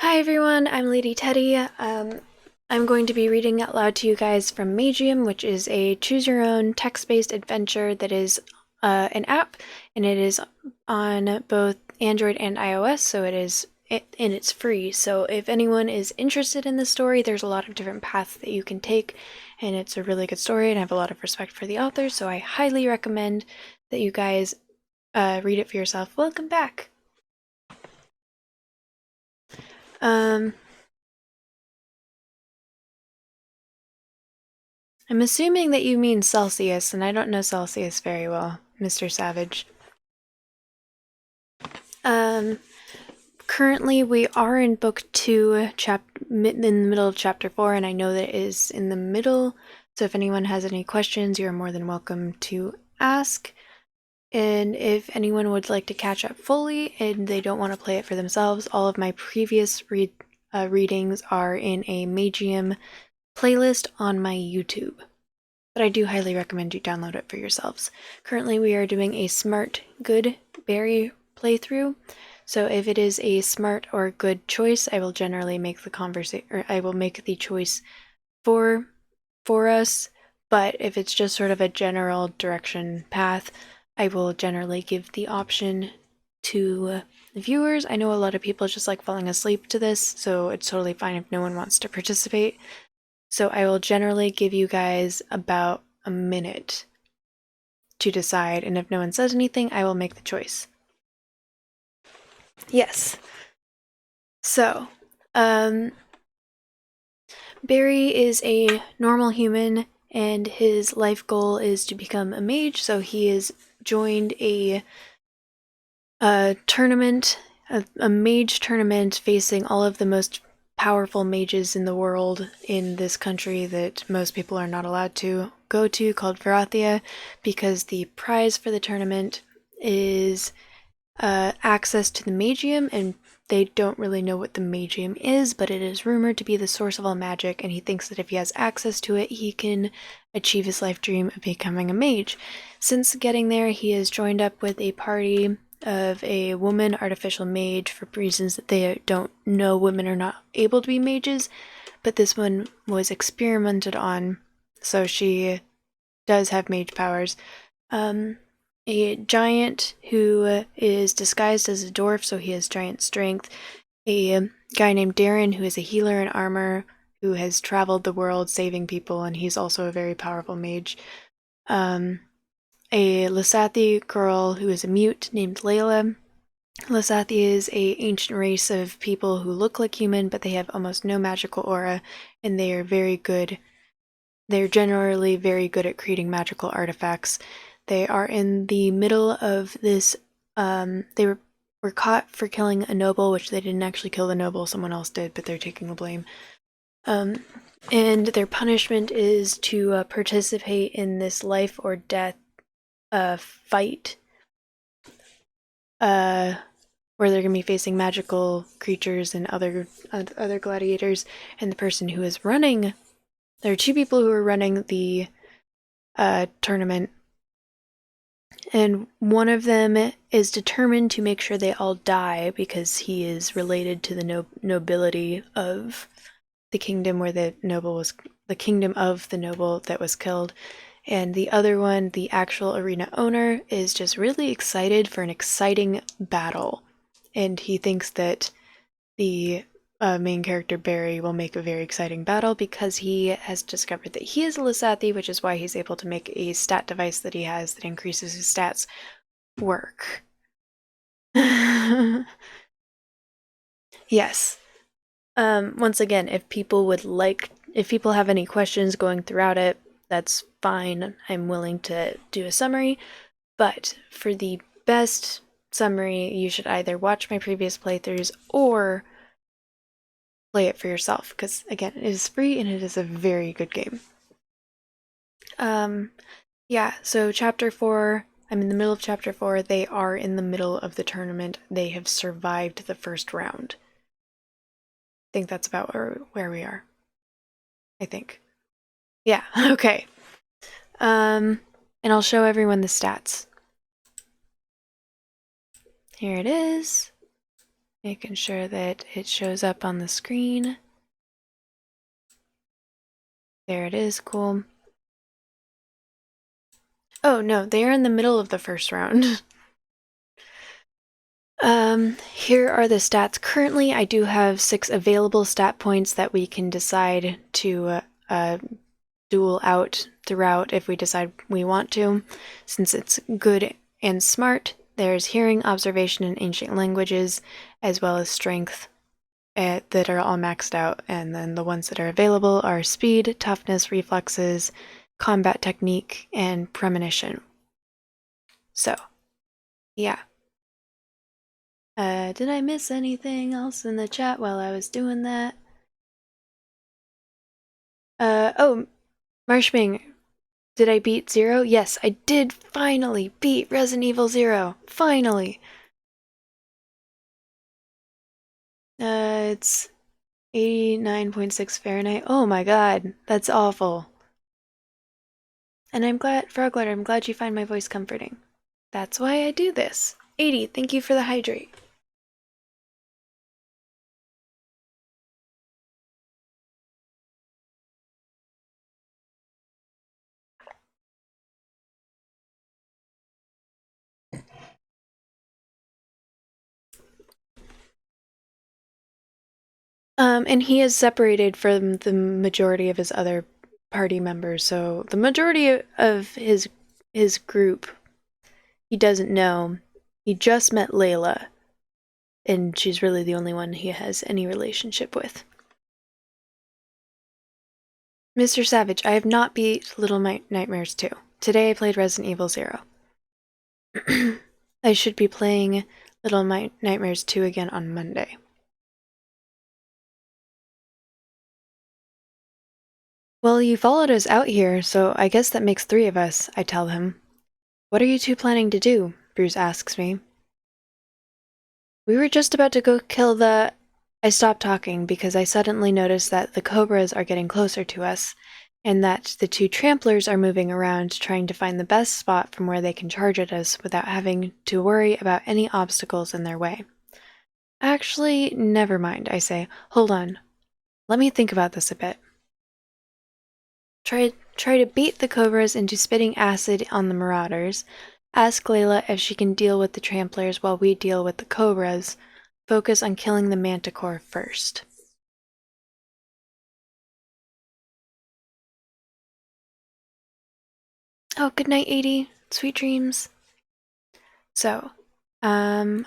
Hi everyone, I'm Lady Teddy. I'm going to be reading out loud to you guys from Magium, which is a choose-your-own text-based adventure that is an app, and it is on both Android and iOS, so and it's free. So if anyone is interested in this story, there's a lot of different paths that you can take, and it's a really good story, and I have a lot of respect for the author, so I highly recommend that you guys read it for yourself. Welcome back. Um, I'm assuming that you mean Celsius, and I don't know Celsius very well, Mr. Savage. Um, Currently we are in book 2, in the middle of chapter 4, and I know that it is in the middle, so if anyone has any questions, you're more than welcome to ask. And if anyone would like to catch up fully and they don't want to play it for themselves, all of my previous readings are in a Magium playlist on my YouTube. But I do highly recommend you download it for yourselves. Currently we are doing a smart good berry playthrough, so if it is a smart or good choice, I will generally make the choice for us, but if it's just sort of a general direction path, I will generally give the option to the viewers. I know a lot of people just like falling asleep to this, so it's totally fine if no one wants to participate. So I will generally give you guys about a minute to decide, and if no one says anything, I will make the choice. Yes. So, Barry is a normal human, and his life goal is to become a mage, so he has joined a tournament, a mage tournament facing all of the most powerful mages in the world in this country that most people are not allowed to go to, called Varathia, because the prize for the tournament is access to the Magium, and they don't really know what the Magium is, but it is rumored to be the source of all magic, and he thinks that if he has access to it, he can achieve his life dream of becoming a mage. Since getting there, he has joined up with a party of a woman artificial mage for reasons that they don't know women are not able to be mages, but this one was experimented on, so she does have mage powers. A giant who is disguised as a dwarf, so he has giant strength. A guy named Darren, who is a healer in armor, who has traveled the world saving people, and he's also a very powerful mage. A Lasathi girl who is a mute named Layla. Lasathi is a ancient race of people who look like human, but they have almost no magical aura, and they are very good. They're generally very good at creating magical artifacts. They are in the middle of this. They were caught for killing a noble, which they didn't actually kill the noble, someone else did, but they're taking the blame. And their punishment is to participate in this life or death fight, where they're going to be facing magical creatures and other gladiators. And the person who is running, there are two people who are running the tournament, and one of them is determined to make sure they all die because he is related to the nobility of the kingdom where the kingdom of the noble that was killed. And the other one, the actual arena owner, is just really excited for an exciting battle, and he thinks that the main character Barry will make a very exciting battle because he has discovered that he is a Lasathi, which is why he's able to make a stat device that he has that increases his stats work. Yes. Once again, if people have any questions going throughout it, that's fine. I'm willing to do a summary, but for the best summary, you should either watch my previous playthroughs or play it for yourself, because again, it is free and it is a very good game. Yeah, so chapter 4, I'm in the middle of chapter 4. They are in the middle of the tournament. They have survived the first round. I think that's about where we are. I think. Yeah, okay. And I'll show everyone the stats. Here it is. Making sure that it shows up on the screen. There it is, cool. Oh no, they are in the middle of the first round. Here are the stats. Currently, I do have 6 available stat points that we can decide to duel out throughout if we decide we want to. Since it's good and smart, there's hearing, observation, and ancient languages, as well as strength that are all maxed out. And then the ones that are available are speed, toughness, reflexes, combat technique, and premonition. So, yeah. Did I miss anything else in the chat while I was doing that? Oh, Marshming, did I beat 0? Yes, I did finally beat Resident Evil 0. Finally! It's 89.6 Fahrenheit. Oh my god, that's awful. And I'm glad, Frogwater, I'm glad you find my voice comforting. That's why I do this. 80, thank you for the hydrate. And he is separated from the majority of his other party members, so the majority of his group he doesn't know. He just met Layla, and she's really the only one he has any relationship with. Mr. Savage, I have not beat Little Nightmares 2. Today I played Resident Evil 0. I should be playing Little Nightmares 2 again on Monday. Well, you followed us out here, so I guess that makes 3 of us, I tell him. What are you two planning to do? Bruce asks me. We were just about to go kill the... I stopped talking because I suddenly noticed that the cobras are getting closer to us, and that the 2 tramplers are moving around trying to find the best spot from where they can charge at us without having to worry about any obstacles in their way. Actually, never mind, I say. Hold on. Let me think about this a bit. Try to bait the cobras into spitting acid on the marauders. Ask Layla if she can deal with the tramplers while we deal with the cobras. Focus on killing the manticore first. Oh, good night, 80. Sweet dreams. So, I'm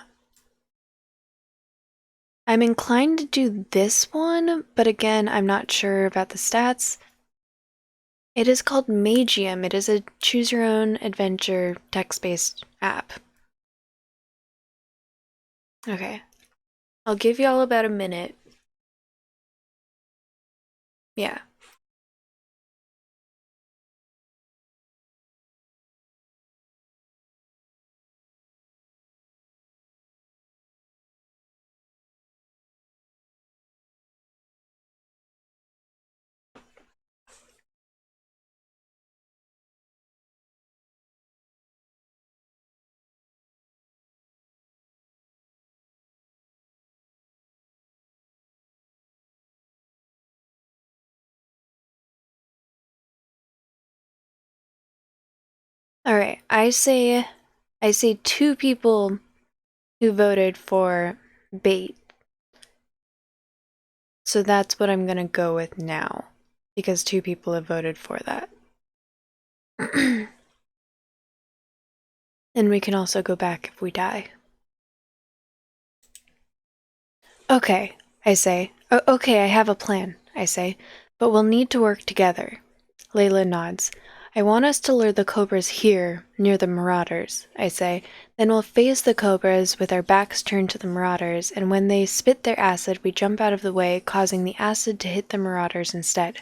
inclined to do this one, but again, I'm not sure about the stats. It is called Magium. It is a choose-your-own-adventure text-based app. Okay. I'll give y'all about a minute. Yeah. Alright, I say 2 people who voted for bait. So that's what I'm gonna go with now, because 2 people have voted for that. And we can also go back if we die. Okay, I say. Okay, I have a plan, I say, but we'll need to work together. Layla nods. I want us to lure the cobras here, near the marauders, I say. Then we'll face the cobras with our backs turned to the marauders, and when they spit their acid, we jump out of the way, causing the acid to hit the marauders instead.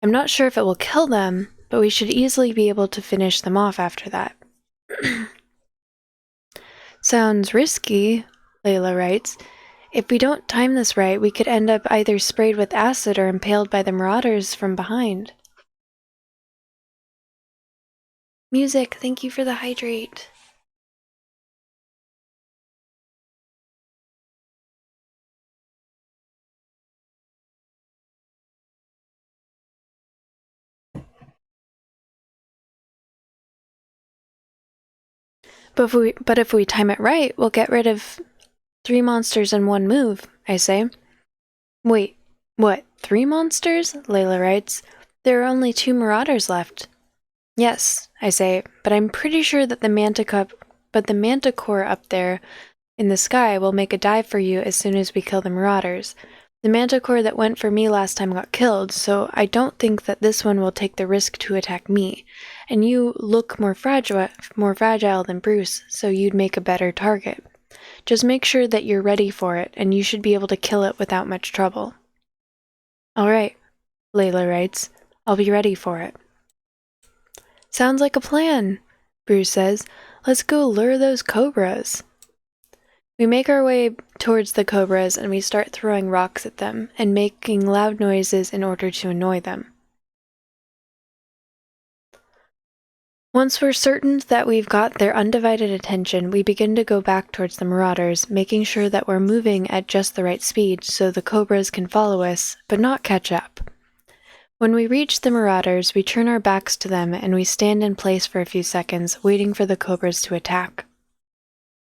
I'm not sure if it will kill them, but we should easily be able to finish them off after that. Sounds risky, Layla writes. If we don't time this right, we could end up either sprayed with acid or impaled by the marauders from behind. Music, thank you for the hydrate. But if we time it right, we'll get rid of 3 monsters in one move, I say. Wait, what, 3 monsters? Layla writes. There are only 2 marauders left. Yes, I say, but I'm pretty sure that the manticore up there in the sky will make a dive for you as soon as we kill the marauders. The manticore that went for me last time got killed, so I don't think that this one will take the risk to attack me. And you look more fragile than Bruce, so you'd make a better target. Just make sure that you're ready for it, and you should be able to kill it without much trouble. All right, Layla writes. I'll be ready for it. Sounds like a plan, Bruce says. Let's go lure those cobras. We make our way towards the cobras and we start throwing rocks at them and making loud noises in order to annoy them. Once we're certain that we've got their undivided attention, we begin to go back towards the marauders, making sure that we're moving at just the right speed so the cobras can follow us, but not catch up. When we reach the marauders, we turn our backs to them and we stand in place for a few seconds, waiting for the cobras to attack.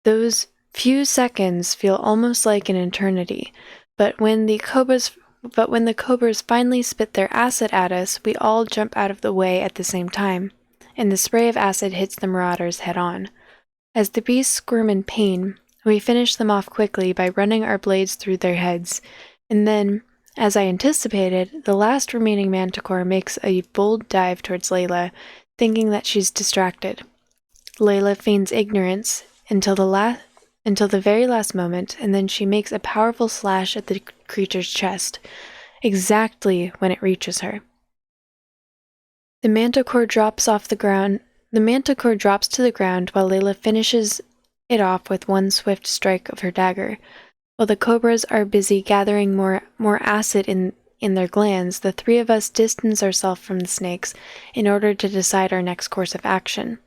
Those few seconds feel almost like an eternity, but when the cobras finally spit their acid at us, we all jump out of the way at the same time, and the spray of acid hits the marauders head on. As the beasts squirm in pain, we finish them off quickly by running our blades through their heads, and then, as I anticipated, the last remaining manticore makes a bold dive towards Layla, thinking that she's distracted. Layla feigns ignorance until the very last moment, and then she makes a powerful slash at the creature's chest, exactly when it reaches her. The manticore drops to the ground while Layla finishes it off with one swift strike of her dagger. While the cobras are busy gathering more acid in their glands, the 3 of us distance ourselves from the snakes in order to decide our next course of action.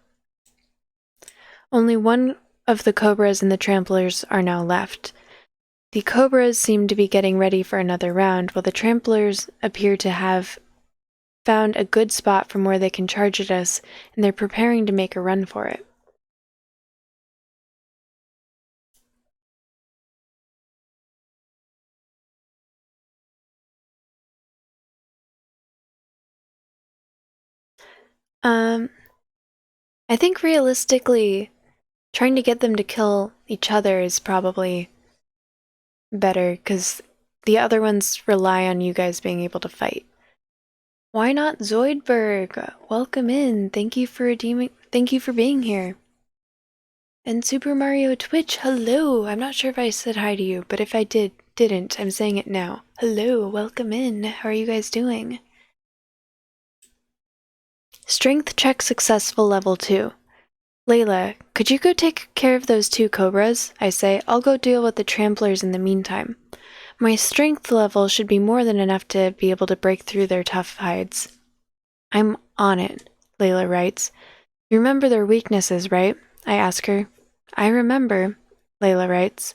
Only one of the cobras and the tramplers are now left. The cobras seem to be getting ready for another round, while the tramplers appear to have found a good spot from where they can charge at us, and they're preparing to make a run for it. I think realistically, trying to get them to kill each other is probably better, because the other ones rely on you guys being able to fight. Why not Zoidberg? Welcome in. Thank you for being here. And Super Mario Twitch, hello. I'm not sure if I said hi to you, but if I didn't, I'm saying it now. Hello, welcome in. How are you guys doing? Strength check successful level 2. Layla, could you go take care of those 2 cobras? I say. I'll go deal with the tramplers in the meantime. My strength level should be more than enough to be able to break through their tough hides. I'm on it, Layla writes. You remember their weaknesses, right? I ask her. I remember, Layla writes.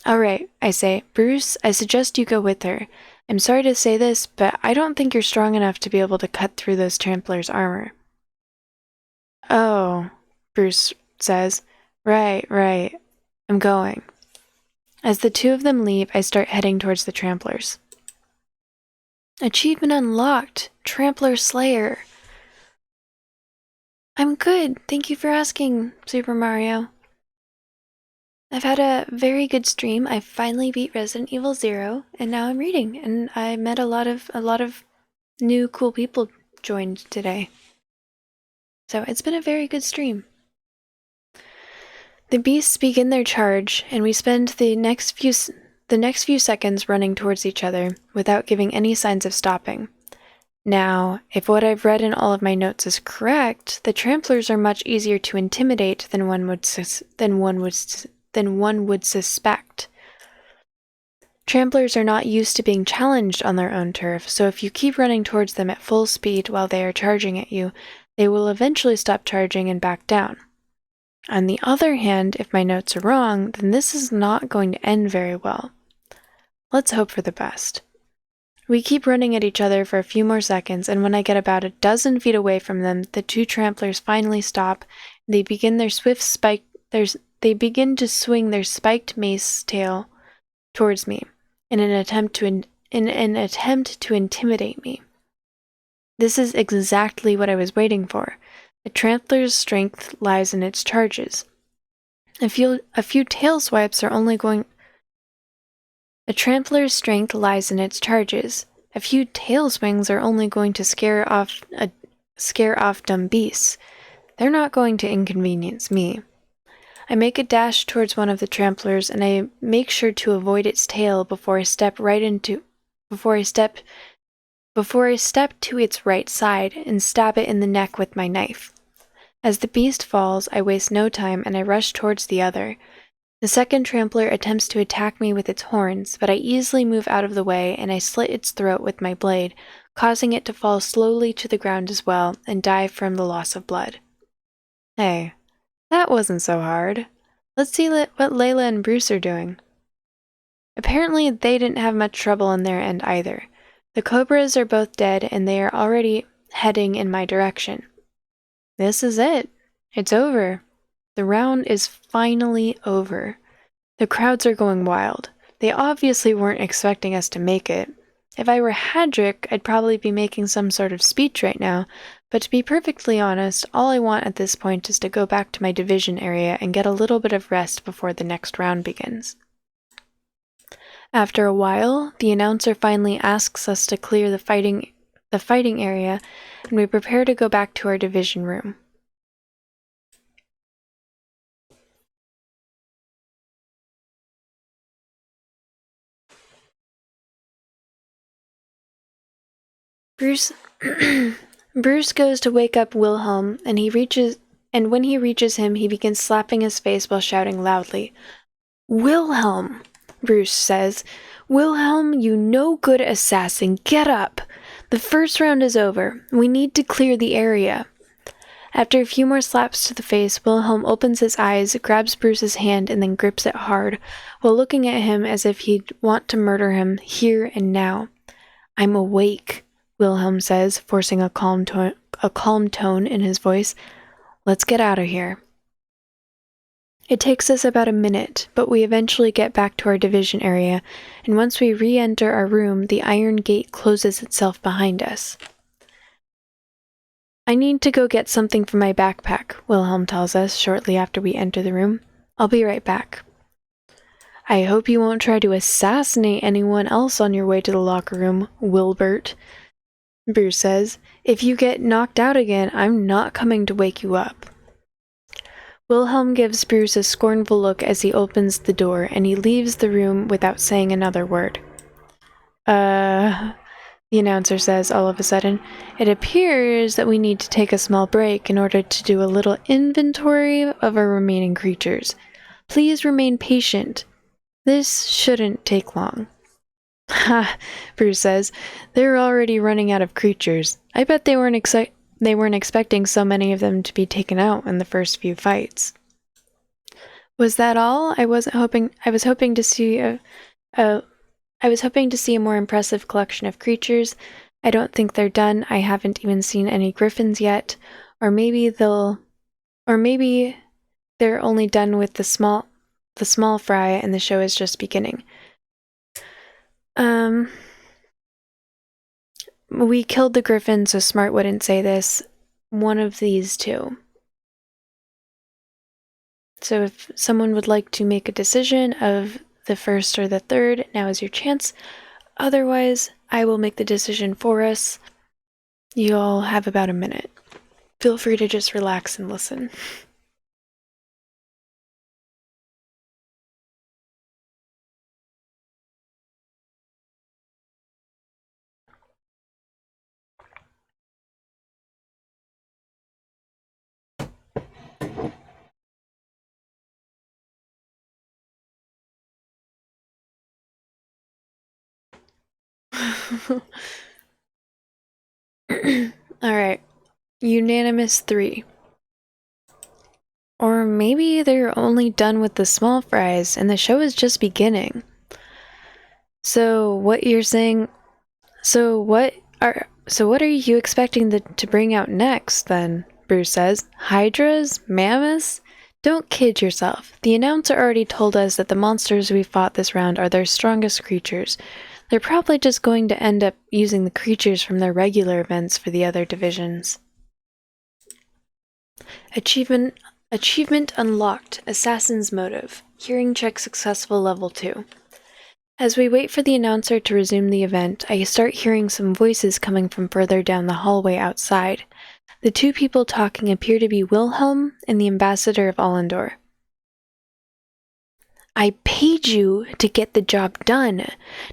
All right, I say. Bruce, I suggest you go with her. I'm sorry to say this, but I don't think you're strong enough to be able to cut through those tramplers' armor. Oh, Bruce says. Right. I'm going. As the 2 of them leave, I start heading towards the tramplers. Achievement unlocked! Trampler Slayer! I'm good, thank you for asking, Super Mario. I've had a very good stream. I finally beat Resident Evil 0, and now I'm reading, and I met a lot of new cool people joined today. So it's been a very good stream. The beasts begin their charge, and we spend the next few seconds running towards each other without giving any signs of stopping. Now, if what I've read in all of my notes is correct, the tramplers are much easier to intimidate than one would suspect. Tramplers are not used to being challenged on their own turf, so if you keep running towards them at full speed while they are charging at you, they will eventually stop charging and back down. On the other hand, if my notes are wrong, then this is not going to end very well. Let's hope for the best. We keep running at each other for a few more seconds, and when I get about a dozen feet away from them, the 2 tramplers finally stop, and they begin their swift they begin to swing their spiked mace tail towards me in an attempt to intimidate me. This is exactly what I was waiting for. A trampler's strength lies in its charges. A few tail swipes are only going. A trampler's strength lies in its charges. A few tail swings are only going to scare off dumb beasts. They're not going to inconvenience me. I make a dash towards one of the tramplers, and I make sure to avoid its tail before I step to its right side and stab it in the neck with my knife. As the beast falls, I waste no time and I rush towards the other. The second trampler attempts to attack me with its horns, but I easily move out of the way and I slit its throat with my blade, causing it to fall slowly to the ground as well and die from the loss of blood. Hey, that wasn't so hard. Let's see what Layla and Bruce are doing. Apparently, they didn't have much trouble on their end either. The cobras are both dead and they are already heading in my direction. This is it. It's over. The round is finally over. The crowds are going wild. They obviously weren't expecting us to make it. If I were Hadrick, I'd probably be making some sort of speech right now, but to be perfectly honest, all I want at this point is to go back to my division area and get a little bit of rest before the next round begins. After a while, the announcer finally asks us to clear the fighting area, and we prepare to go back to our division room. Bruce goes to wake up Wilhelm, and when he reaches him, he begins slapping his face while shouting loudly. "Wilhelm," Bruce says. "Wilhelm, you no-good assassin, get up! The first round is over. We need to clear the area." After a few more slaps to the face, Wilhelm opens his eyes, grabs Bruce's hand, and then grips it hard, while looking at him as if he'd want to murder him here and now. "I'm awake," Wilhelm says, forcing a calm tone in his voice. "Let's get out of here." It takes us about a minute, but we eventually get back to our division area, and once we re-enter our room, the iron gate closes itself behind us. "I need to go get something from my backpack," Wilhelm tells us shortly after we enter the room. "I'll be right back." "I hope you won't try to assassinate anyone else on your way to the locker room, Wilbert," Bruce says. "If you get knocked out again, I'm not coming to wake you up." Wilhelm gives Bruce a scornful look as he opens the door, and he leaves the room without saying another word. The announcer says all of a sudden, "It appears that we need to take a small break in order to do a little inventory of our remaining creatures. Please remain patient. This shouldn't take long." "Ha," Bruce says. "They're already running out of creatures. I bet they weren't expecting so many of them to be taken out in the first few fights." Was that all? I was hoping to see a more impressive collection of creatures. I don't think they're done. I haven't even seen any griffins yet. Or maybe they're only done with the small fry and the show is just beginning. We killed the griffin, so Smart wouldn't say this. One of these two. So if someone would like to make a decision of the first or the third, now is your chance. Otherwise, I will make the decision for us. You all have about a minute. Feel free to just relax and listen. Alright. Unanimous 3. Or maybe they're only done with the small fries and the show is just beginning. So what are you expecting to bring out next then? Bruce says. Hydras? Mammoths? Don't kid yourself. The announcer already told us that the monsters we fought this round are their strongest creatures. They're probably just going to end up using the creatures from their regular events for the other divisions. Achievement unlocked. Assassin's Motive. Hearing check successful level 2. As we wait for the announcer to resume the event, I start hearing some voices coming from further down the hallway outside. The two people talking appear to be Wilhelm and the ambassador of Allendor. I paid you to get the job done,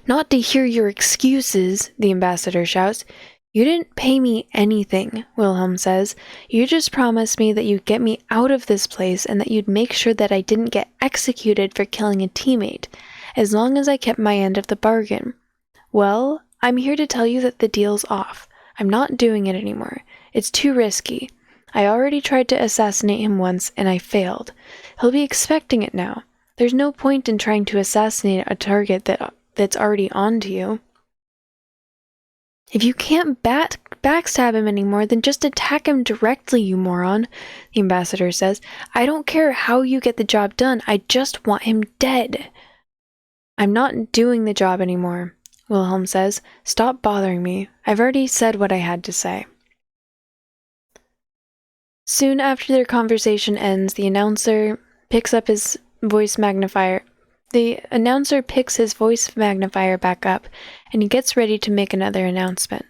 not to hear your excuses, the ambassador shouts. You didn't pay me anything, Wilhelm says. You just promised me that you'd get me out of this place and that you'd make sure that I didn't get executed for killing a teammate, as long as I kept my end of the bargain. Well, I'm here to tell you that the deal's off. I'm not doing it anymore. It's too risky. I already tried to assassinate him once, and I failed. He'll be expecting it now. There's no point in trying to assassinate a target that's already onto you. If you can't backstab him anymore, then just attack him directly, you moron, the ambassador says. I don't care how you get the job done. I just want him dead. I'm not doing the job anymore, Wilhelm says. Stop bothering me. I've already said what I had to say. Soon after their conversation ends, the announcer picks his voice magnifier back up, and he gets ready to make another announcement.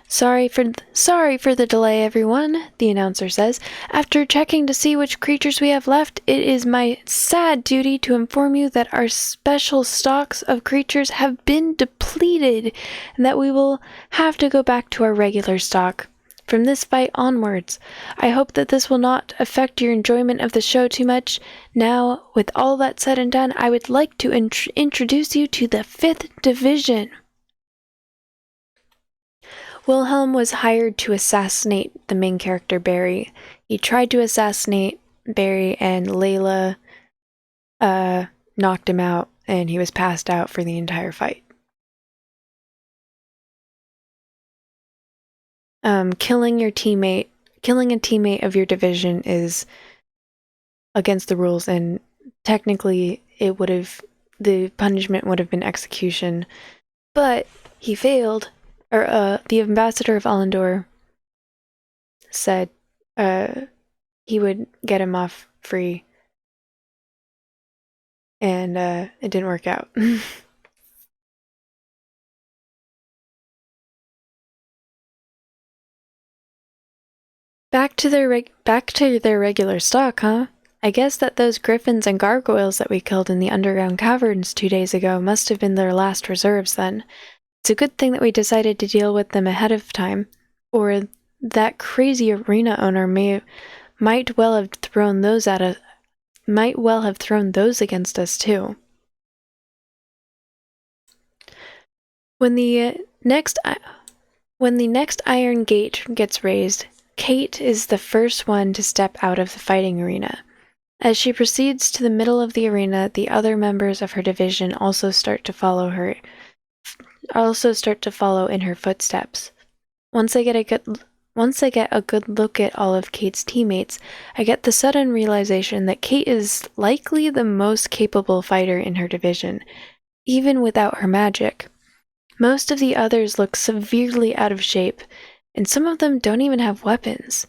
Sorry for the delay, everyone, the announcer says. After checking to see which creatures we have left, it is my sad duty to inform you that our special stocks of creatures have been depleted, and that we will have to go back to our regular stock from this fight onwards. I hope that this will not affect your enjoyment of the show too much. Now, with all that said and done, I would like to introduce you to the 5th Division. Wilhelm was hired to assassinate the main character, Barry. He tried to assassinate Barry, and Layla knocked him out, and he was passed out for the entire fight. Killing a teammate of your division is against the rules, and technically the punishment would have been execution, but he failed. The ambassador of Allendor said he would get him off free, and it didn't work out. Back to their regular stock, huh? I guess that those griffins and gargoyles that we killed in the underground caverns 2 days ago must have been their last reserves then. It's a good thing that we decided to deal with them ahead of time, or that crazy arena owner might well have thrown those against us too. When the next iron gate gets raised, Kate is the first one to step out of the fighting arena. As she proceeds to the middle of the arena, the other members of her division also start to follow in her footsteps. Once I get a good look at all of Kate's teammates, I get the sudden realization that Kate is likely the most capable fighter in her division, even without her magic. Most of the others look severely out of shape, and some of them don't even have weapons.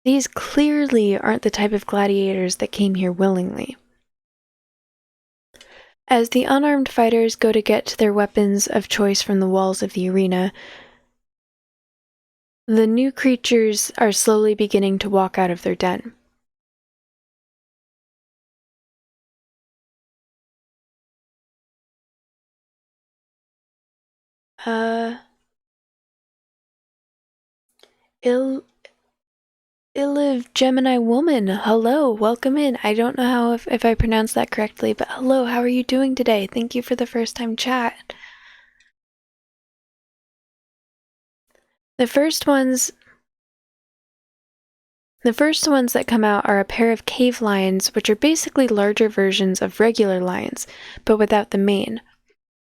These clearly aren't the type of gladiators that came here willingly. As the unarmed fighters go to get their weapons of choice from the walls of the arena, the new creatures are slowly beginning to walk out of their den. Illiv Gemini Woman, hello, welcome in. I don't know if I pronounced that correctly, but hello, how are you doing today? Thank you for the first time chat. The first ones that come out are a pair of cave lions, which are basically larger versions of regular lions, but without the mane.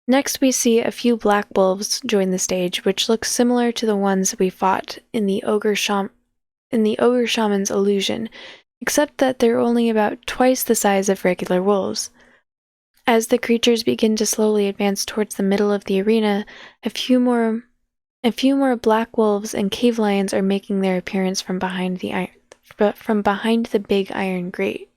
Next, we see a few black wolves join the stage, which look similar to the ones we fought in the Ogre Shaman's illusion, except that they're only about twice the size of regular wolves. As the creatures begin to slowly advance towards the middle of the arena, a few more black wolves and cave lions are making their appearance from behind the big iron grate.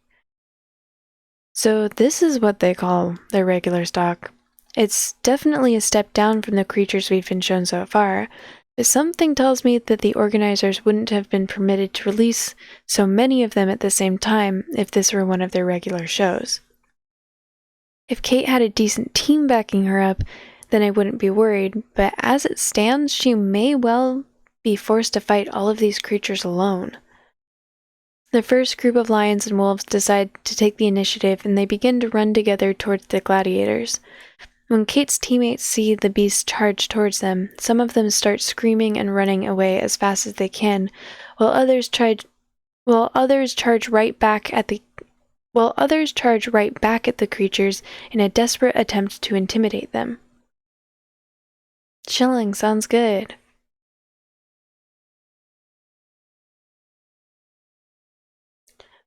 So this is what they call their regular stock. It's definitely a step down from the creatures we've been shown so far, but something tells me that the organizers wouldn't have been permitted to release so many of them at the same time if this were one of their regular shows. If Kate had a decent team backing her up, then I wouldn't be worried, but as it stands, she may well be forced to fight all of these creatures alone. The first group of lions and wolves decide to take the initiative, and they begin to run together towards the gladiators. When Kate's teammates see the beasts charge towards them, some of them start screaming and running away as fast as they can, while others charge right back at the creatures in a desperate attempt to intimidate them. Chilling sounds good.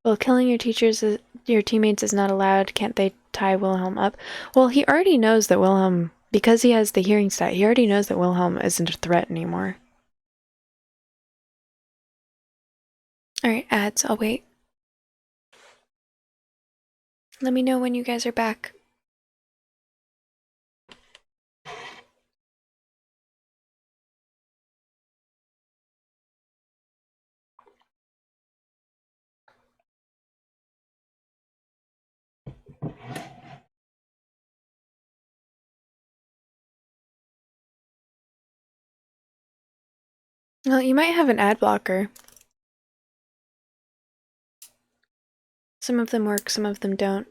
Well, killing your teammates is not allowed. Can't they tie Wilhelm up? Well, he already knows that Wilhelm, because he has the hearing stat, he already knows that Wilhelm isn't a threat anymore. Alright, ads, I'll wait. Let me know when you guys are back. Well, you might have an ad blocker. Some of them work, some of them don't.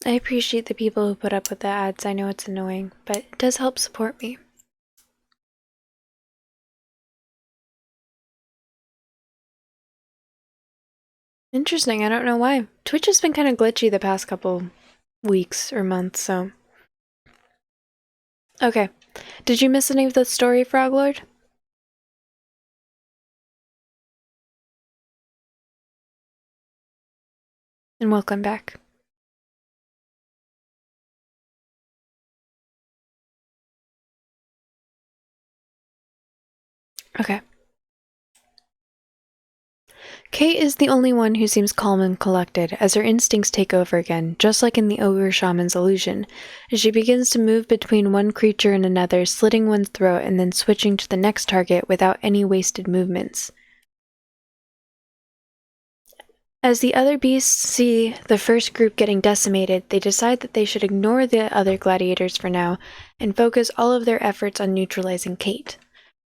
I appreciate the people who put up with the ads. I know it's annoying, but it does help support me. Interesting, I don't know why. Twitch has been kind of glitchy the past couple weeks or months, so... Okay. Did you miss any of the story, Froglord? And welcome back. Okay. Kate is the only one who seems calm and collected as her instincts take over again, just like in the ogre shaman's illusion, as she begins to move between one creature and another, slitting one's throat and then switching to the next target without any wasted movements. As the other beasts see the first group getting decimated, they decide that they should ignore the other gladiators for now and focus all of their efforts on neutralizing Kate.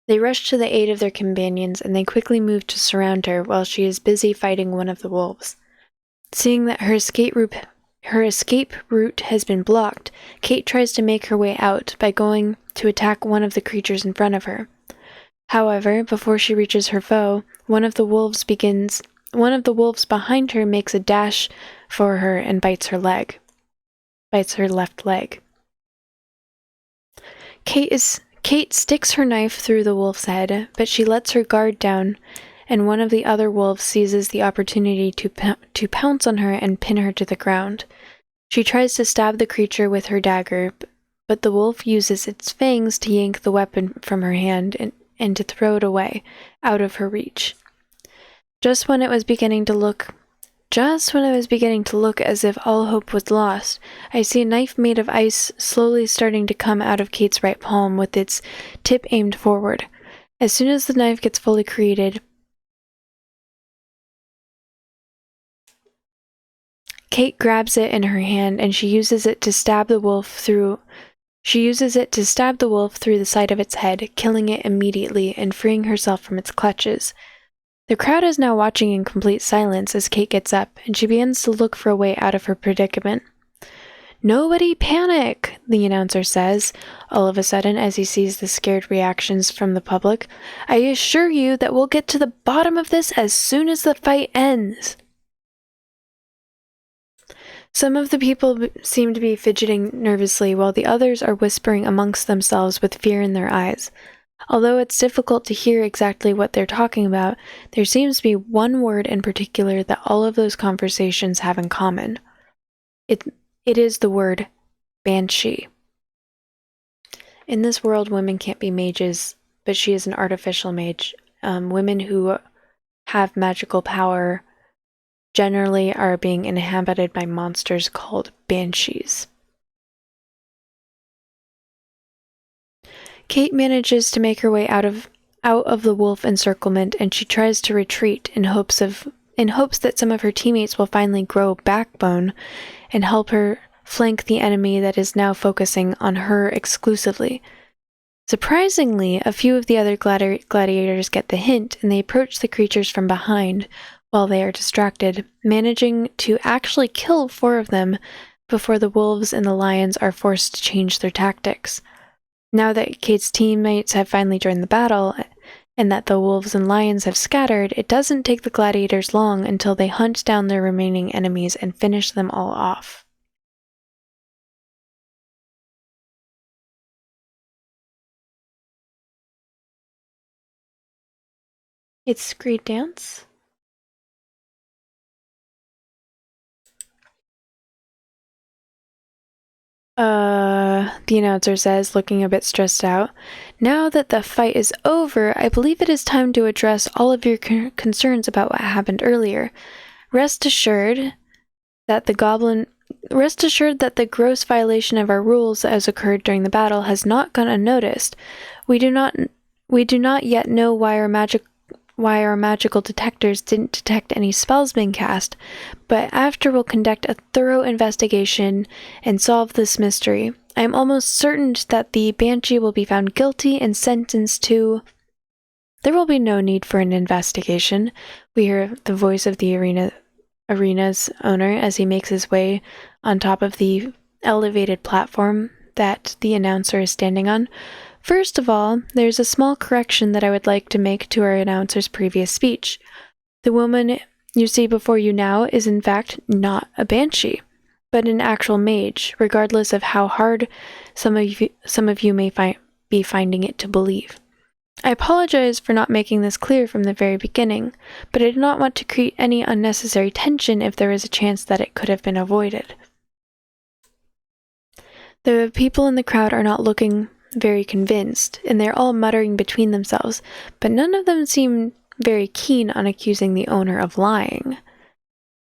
They rush to the aid of their companions, and they quickly move to surround her while she is busy fighting one of the wolves. Seeing that her escape route has been blocked, Kate tries to make her way out by going to attack one of the creatures in front of her. However, before she reaches her foe, one of the wolves behind her makes a dash for her and bites her left leg. Kate sticks her knife through the wolf's head, but she lets her guard down, and one of the other wolves seizes the opportunity to pounce on her and pin her to the ground. She tries to stab the creature with her dagger, but the wolf uses its fangs to yank the weapon from her hand and to throw it away, out of her reach. Just when it was beginning to look as if all hope was lost, I see a knife made of ice slowly starting to come out of Kate's right palm with its tip aimed forward. As soon as the knife gets fully created, Kate grabs it in her hand and she uses it to stab the wolf through the side of its head, killing it immediately and freeing herself from its clutches. The crowd is now watching in complete silence as Kate gets up, and she begins to look for a way out of her predicament. "Nobody panic," the announcer says, all of a sudden as he sees the scared reactions from the public. "I assure you that we'll get to the bottom of this as soon as the fight ends." Some of the people seem to be fidgeting nervously while the others are whispering amongst themselves with fear in their eyes. Although it's difficult to hear exactly what they're talking about, there seems to be one word in particular that all of those conversations have in common. It is the word banshee. In this world, women can't be mages, but she is an artificial mage. Women who have magical power generally are being inhabited by monsters called banshees. Kate manages to make her way out of the wolf encirclement, and she tries to retreat in hopes that some of her teammates will finally grow backbone and help her flank the enemy that is now focusing on her exclusively. Surprisingly, a few of the other gladiators get the hint, and they approach the creatures from behind while they are distracted, managing to actually kill 4 of them before the wolves and the lions are forced to change their tactics. Now that Kate's teammates have finally joined the battle, and that the wolves and lions have scattered, it doesn't take the gladiators long until they hunt down their remaining enemies and finish them all off. It's Screed Dance. The announcer says, looking a bit stressed out. Now that the fight is over, I believe it is time to address all of your concerns about what happened earlier. Rest assured that the gross violation of our rules that has occurred during the battle has not gone unnoticed. We do not yet know why our magical detectors didn't detect any spells being cast, but after we'll conduct a thorough investigation and solve this mystery, I am almost certain that the Banshee will be found guilty and sentenced to... There will be no need for an investigation. We hear the voice of the arena's owner as he makes his way on top of the elevated platform that the announcer is standing on. First of all, there's a small correction that I would like to make to our announcer's previous speech. The woman you see before you now is in fact not a banshee, but an actual mage, regardless of how hard some of you may be finding it to believe. I apologize for not making this clear from the very beginning, but I did not want to create any unnecessary tension if there is a chance that it could have been avoided. The people in the crowd are not looking very convinced, and they're all muttering between themselves, but none of them seem very keen on accusing the owner of lying.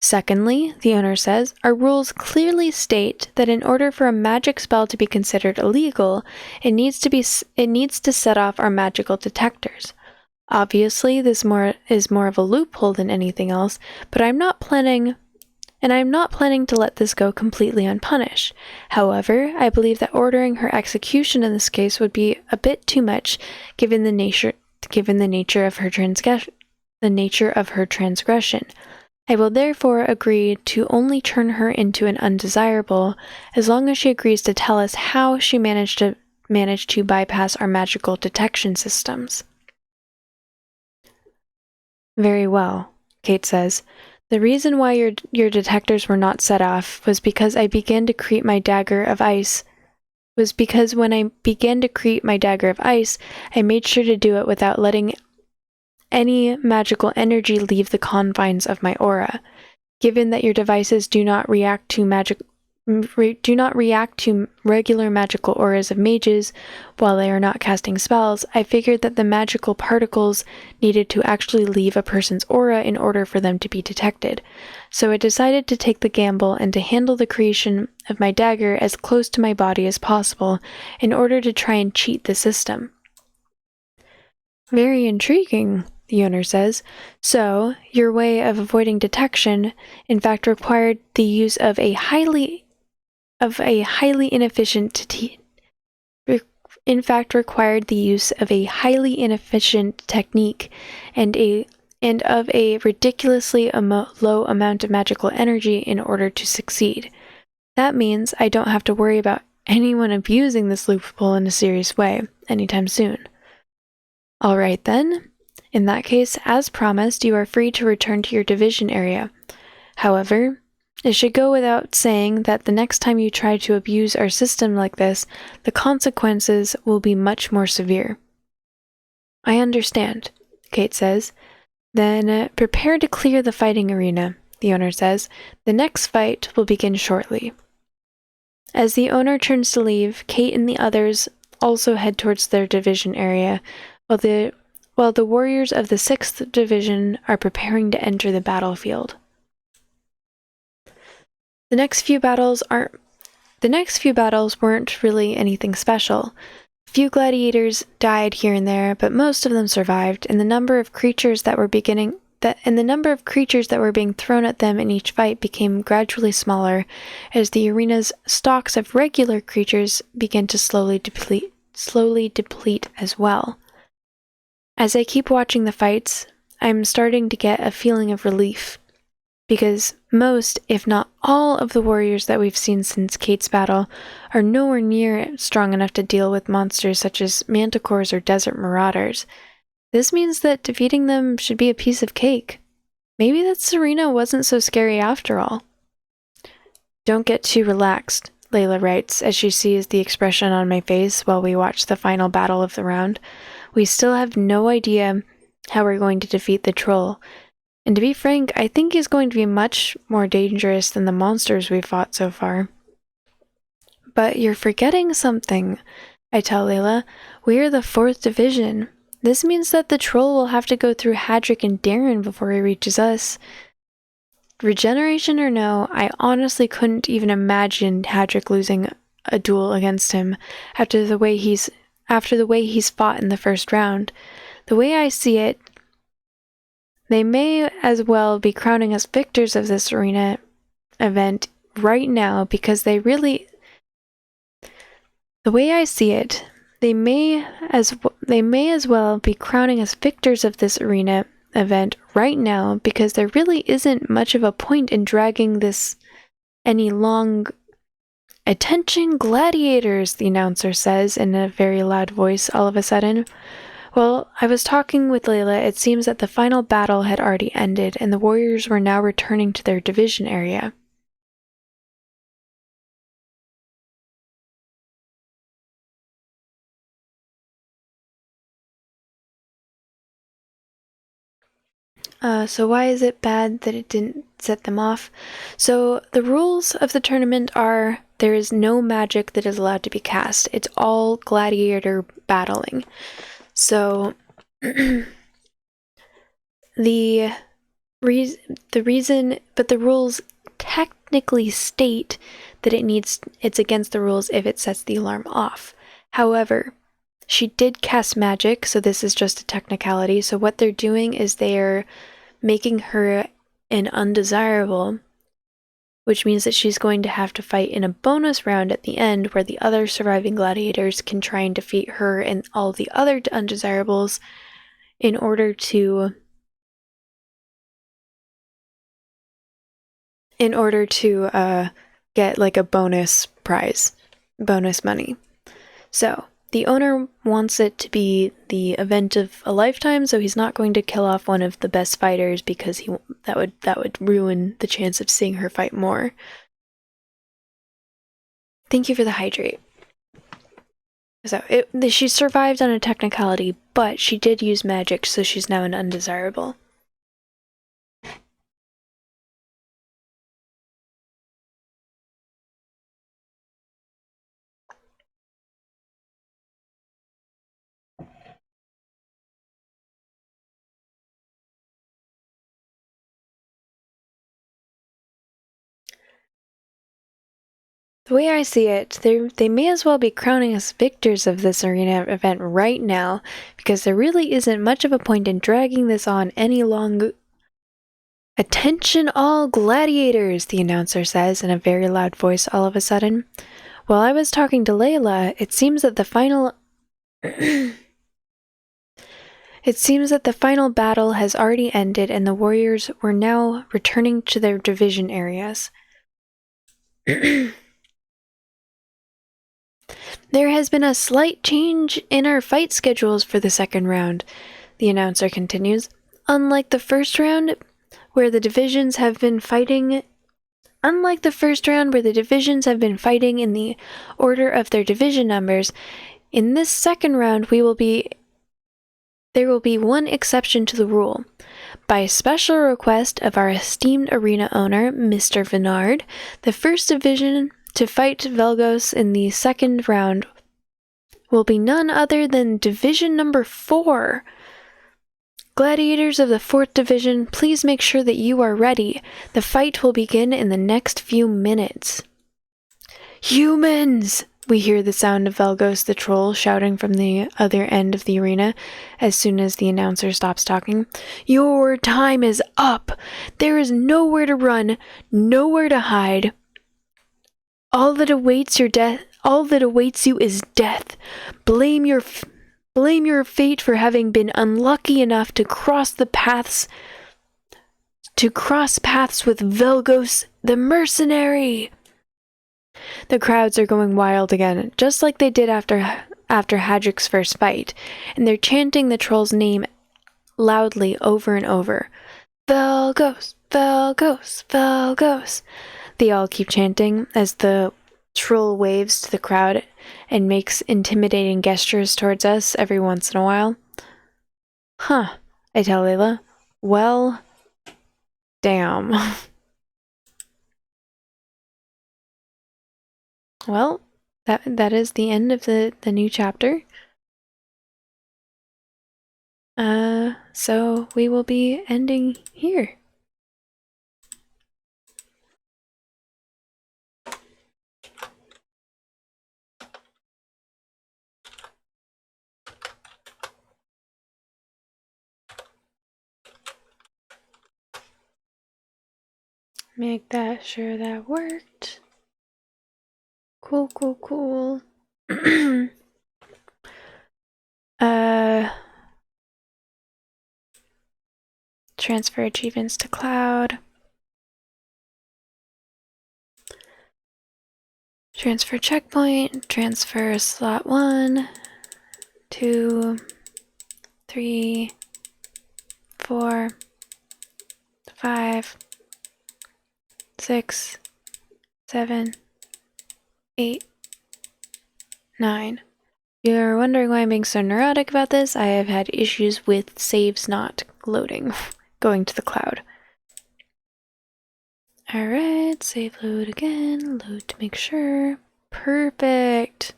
Secondly, the owner says, our rules clearly state that in order for a magic spell to be considered illegal, it needs to set off our magical detectors. Obviously, this is more of a loophole than anything else, but I'm not planning to let this go completely unpunished. However, I believe that ordering her execution in this case would be a bit too much, given the nature of her transgression. I will therefore agree to only turn her into an undesirable, as long as she agrees to tell us how she managed to bypass our magical detection systems. Very well, Kate says. The reason why your detectors were not set off was because I began to create my dagger of ice. When I began to create my dagger of ice, I made sure to do it without letting any magical energy leave the confines of my aura. Given that your devices do not react to regular magical auras of mages while they are not casting spells, I figured that the magical particles needed to actually leave a person's aura in order for them to be detected. So I decided to take the gamble and to handle the creation of my dagger as close to my body as possible in order to try and cheat the system. Very intriguing, the owner says. So, your way of avoiding detection, in fact, required the use of a highly inefficient technique and of a ridiculously low amount of magical energy in order to succeed. That means I don't have to worry about anyone abusing this loophole in a serious way anytime soon. All right then. In that case, as promised, you are free to return to your division area. However, it should go without saying that the next time you try to abuse our system like this, the consequences will be much more severe. I understand, Kate says. Then prepare to clear the fighting arena, the owner says. The next fight will begin shortly. As the owner turns to leave, Kate and the others also head towards their division area, while the warriors of the 6th Division are preparing to enter the battlefield. The next few battles weren't really anything special. A few gladiators died here and there, but most of them survived, and the number of creatures that were being thrown at them in each fight became gradually smaller as the arena's stocks of regular creatures began to slowly deplete as well. As I keep watching the fights, I'm starting to get a feeling of relief, because most, if not all, of the warriors that we've seen since Kate's battle are nowhere near strong enough to deal with monsters such as manticores or desert marauders. This means that defeating them should be a piece of cake. Maybe that arena wasn't so scary after all. Don't get too relaxed, Layla writes as she sees the expression on my face while we watch the final battle of the round. We still have no idea how we're going to defeat the troll. And to be frank, I think he's going to be much more dangerous than the monsters we've fought so far. But you're forgetting something, I tell Layla. We're the 4th Division. This means that the troll will have to go through Hadrick and Darren before he reaches us. Regeneration or no, I honestly couldn't even imagine Hadrick losing a duel against him after the way he's fought in the first round. The way I see it, they may as well be crowning us victors of this arena event right now because they really... The way I see it, they may as well be crowning us victors of this arena event right now because there really isn't much of a point in dragging this any long... Attention gladiators, the announcer says in a very loud voice all of a sudden. Well, I was talking with Layla. It seems that the final battle had already ended, and the warriors were now returning to their division area. So why is it bad that it didn't set them off? So the rules of the tournament are there is no magic that is allowed to be cast. It's all gladiator battling. So the rules technically state that it's against the rules if it sets the alarm off. However, she did cast magic, so this is just a technicality. So what they're doing is they're making her an undesirable, which means that she's going to have to fight in a bonus round at the end where the other surviving gladiators can try and defeat her and all the other undesirables in order to get like a bonus prize, bonus money. So the owner wants it to be the event of a lifetime, so he's not going to kill off one of the best fighters because that would ruin the chance of seeing her fight more. Thank you for the hydrate. So she survived on a technicality, but she did use magic, so she's now an undesirable. The way I see it, they may as well be crowning us victors of this arena event right now, because there really isn't much of a point in dragging this on any longer. Attention all gladiators, the announcer says in a very loud voice all of a sudden. While I was talking to Layla, it seems that the final battle has already ended and the warriors were now returning to their division areas. There has been a slight change in our fight schedules for the second round, the announcer continues. Unlike the first round, where the divisions have been fighting in the order of their division numbers, in this second round we will be There will be one exception to the rule. By special request of our esteemed arena owner, Mr. Vinard, the first division to fight Velgos in the second round will be none other than Division Number 4. Gladiators of the 4th Division, please make sure that you are ready. The fight will begin in the next few minutes. Humans! We hear the sound of Velgos the troll shouting from the other end of the arena as soon as the announcer stops talking. Your time is up! There is nowhere to run, nowhere to hide. All that awaits you is death. Blame your fate for having been unlucky enough to cross paths with Velgos the mercenary. The crowds are going wild again, just like they did after Hadrick's first fight, and they're chanting the troll's name loudly over and over. Velgos, Velgos, Velgos. They all keep chanting as the troll waves to the crowd and makes intimidating gestures towards us every once in a while. Huh, I tell Layla. Well, damn. Well, that is the end of the new chapter. So we will be ending here. Make that sure that worked. Cool, cool, cool. Transfer achievements to cloud. Transfer checkpoint. Transfer slot 1, 2, 3, 4, 5, 6, 7, 8, 9. You're wondering why I'm being so neurotic about this? I have had issues with saves not loading, going to the cloud. Alright, save load again, load to make sure. Perfect!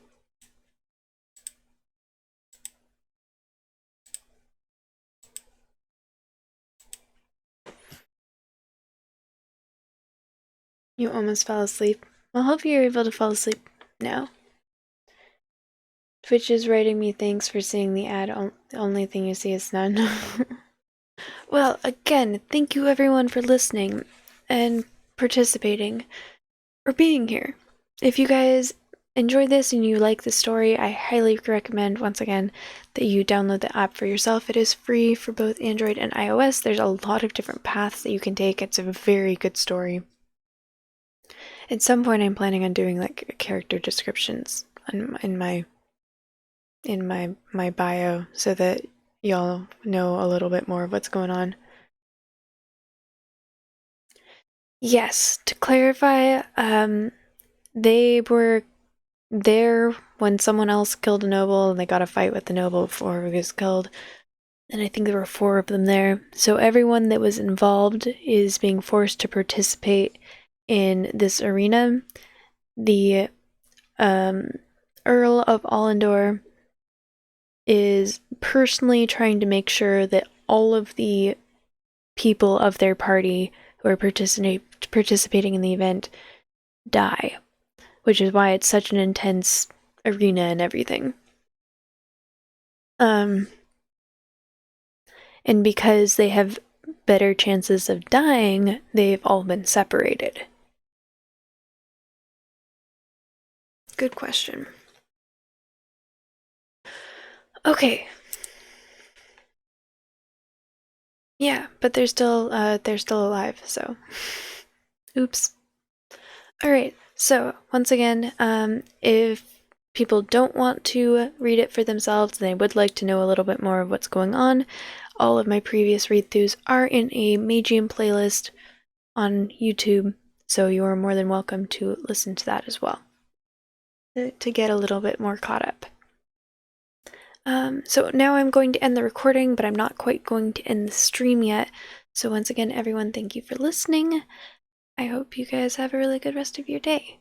You almost fell asleep. Well, hope you're able to fall asleep now. Twitch is writing me thanks for seeing the ad. The only thing you see is none. Well, again, thank you everyone for listening and participating or being here. If you guys enjoyed this and you like the story, I highly recommend, once again, that you download the app for yourself. It is free for both Android and iOS. There's a lot of different paths that you can take. It's a very good story. At some point, I'm planning on doing like character descriptions in my bio so that y'all know a little bit more of what's going on. Yes, to clarify, they were there when someone else killed a noble and they got a fight with the noble before he was killed. And I think there were 4 of them there. So everyone that was involved is being forced to participate in this arena. The Earl of Allendor is personally trying to make sure that all of the people of their party who are participating in the event die, which is why it's such an intense arena and everything. And because they have better chances of dying, they've all been separated. Good question. Okay. Yeah, but they're still alive, so. Oops. Alright, so once again, if people don't want to read it for themselves and they would like to know a little bit more of what's going on, all of my previous read-throughs are in a Magium playlist on YouTube, so you are more than welcome to listen to that as well to get a little bit more caught up. So now I'm going to end the recording, but I'm not quite going to end the stream yet. So once again, everyone, thank you for listening. I hope you guys have a really good rest of your day.